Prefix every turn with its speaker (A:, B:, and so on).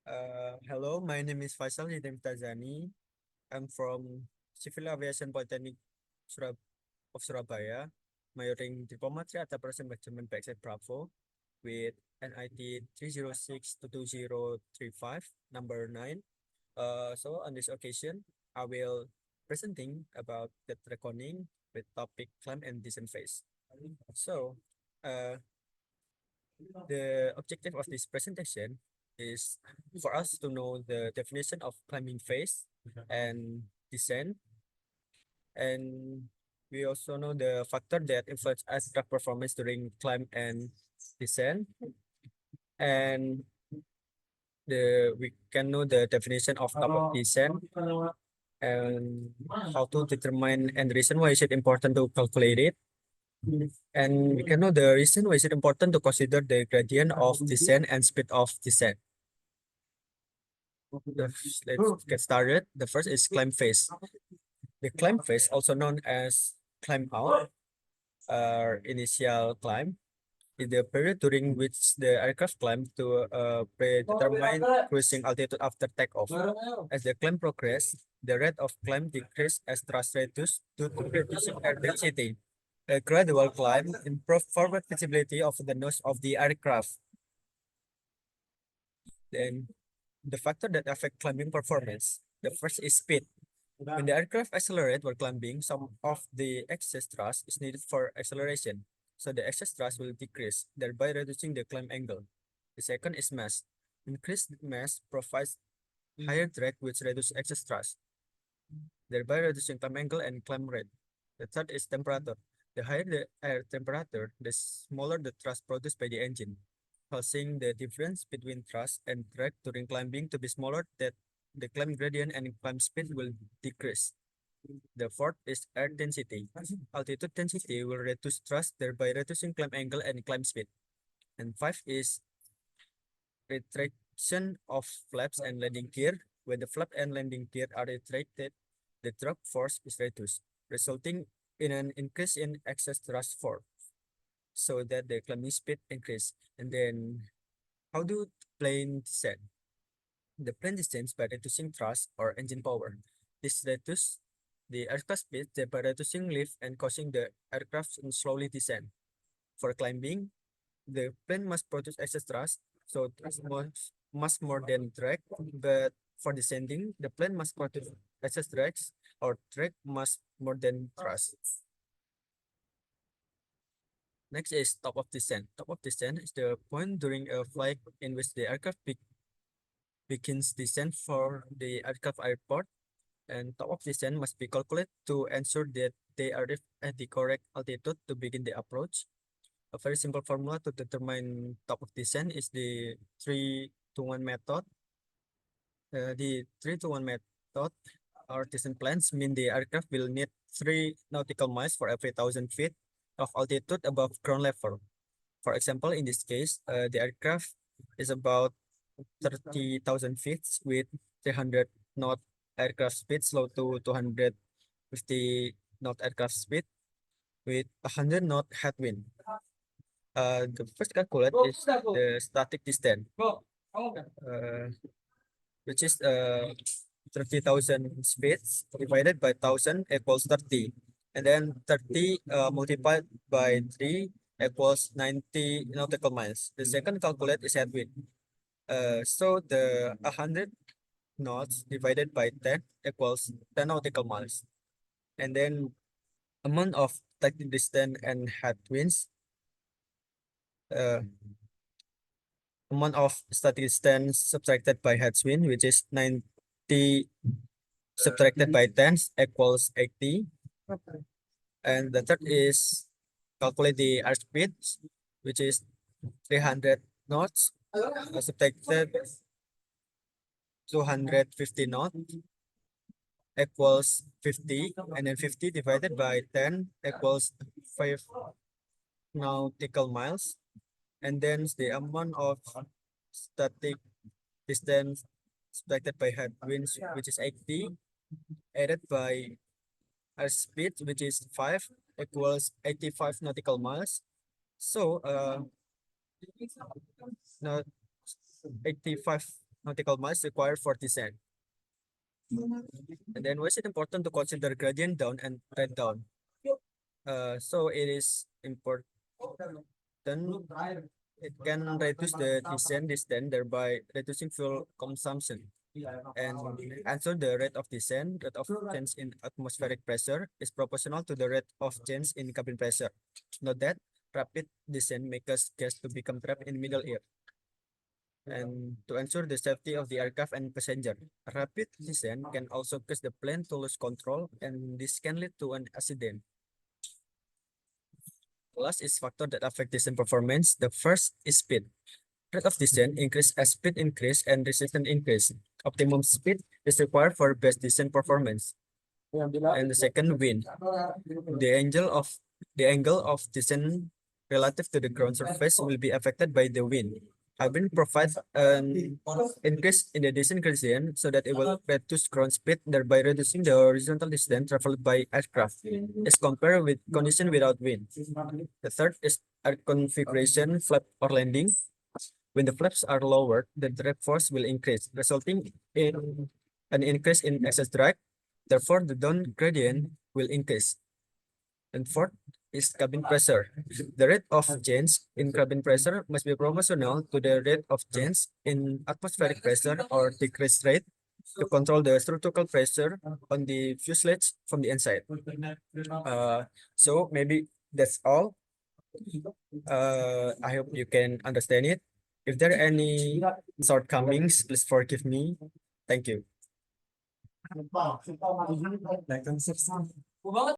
A: Hello, my name is Faisal Hidem Tazani. I'm from Civil Aviation Polytechnic of Surabaya, majoring Diplomatry at the present Management Backside Bravo with NIT 306-2035, number 9. So on this occasion, I will presenting about the reckoning with topic climb and descent phase. So, uh, the objective of this presentation is for us to know the definition of climbing phase and descent, and we also know the factor that influence aircraft performance during climb and descent, and we can know the definition of top of descent and how to determine and reason why is it important to calculate it. And we can know the reason why is it important to consider the gradient of descent and speed of descent. Let's get started. The first is climb phase. The climb phase, also known as climb out or initial climb, is the period during which the aircraft climb to a predetermined cruising altitude after takeoff. As the climb progresses, the rate of climb decreases as thrust reduces due to reducing air density. A gradual climb improves forward visibility of the nose of the aircraft. Then the factor that affect climbing performance. The first is speed. When the aircraft accelerates while climbing, some of the excess thrust is needed for acceleration, so the excess thrust will decrease, thereby reducing the climb angle. The second is mass. Increased mass provides higher drag which reduces excess thrust, thereby reducing climb angle and climb rate. The third is temperature. The higher the air temperature, the smaller the thrust produced by the engine, causing the difference between thrust and drag during climbing to be smaller, that the climb gradient and climb speed will decrease. The fourth is air density. Altitude density will reduce thrust, thereby reducing climb angle and climb speed. And five is retraction of flaps and landing gear. When the flap and landing gear are retracted, the drag force is reduced, resulting in an increase in excess thrust force, so that the climbing speed increase. And then how do plane descend? The plane descends by reducing thrust or engine power. This reduces the aircraft speed by reducing lift and causing the aircraft to slowly descend. For climbing, the plane must produce excess thrust, so thrust must more than drag. But for descending, the plane must produce excess drags, or drag must more than thrust. Next is top of descent. Top of descent is the point during a flight in which the aircraft begins descent for the aircraft airport, and top of descent must be calculated to ensure that they arrive at the correct altitude to begin the approach. A very simple formula to determine top of descent is the 3 to 1 method. The 3 to 1 method or descent plans mean the aircraft will need 3 nautical miles for every 1,000 feet of altitude above ground level. For example, in this case, the aircraft is about 30,000 feet with 300 knot aircraft speed, slow to 250 knot aircraft speed with 100 knot headwind. The first calculate is the static distance, which is 30,000 speeds divided by 1,000 equals 30. And then 30 multiplied by 3 equals 90 nautical miles. The second calculate is headwind. So the 100 knots divided by 10 equals 10 nautical miles. And then amount of static distance and headwinds, uh, amount of static distance subtracted by headwind, which is 90 subtracted by 10 equals 80. And the third is calculate the airspeed, which is 300 knots subtracted 250 knots equals 50, and then 50 divided by 10 equals 5 nautical miles. And then the amount of static distance subtracted by headwinds, which is 80, added by airspeed, which is 5, equals 85 nautical miles. So now 85 nautical miles required for descent. And then why is it important to consider gradient down and rate down? So it is important. It can reduce the descent distance, thereby reducing fuel consumption. And answer the rate of descent, rate of change in atmospheric pressure is proportional to the rate of change in cabin pressure. Note that rapid descent may cause gas to become trapped in middle air. And to ensure the safety of the aircraft and passenger, rapid descent can also cause the plane to lose control, and this can lead to an accident. Last is factor that affect descent performance. The first is speed. Rate of descent increase as speed increase and resistance increase. Optimum speed is required for best descent performance. And the second, wind. The angle of descent relative to the ground surface will be affected by the wind. Wind provides an increase in the descent gradient so that it will reduce ground speed, thereby reducing the horizontal distance traveled by aircraft as compared with condition without wind. The third is air configuration, flap or landing. When the flaps are lowered, the drag force will increase, resulting in an increase in excess drag. Therefore, the down gradient will increase. And fourth is cabin pressure. The rate of change in cabin pressure must be proportional to the rate of change in atmospheric pressure or decrease rate to control the structural pressure on the fuselage from the inside. So maybe that's all. I hope you can understand it. If there are any shortcomings, please forgive me. Thank you.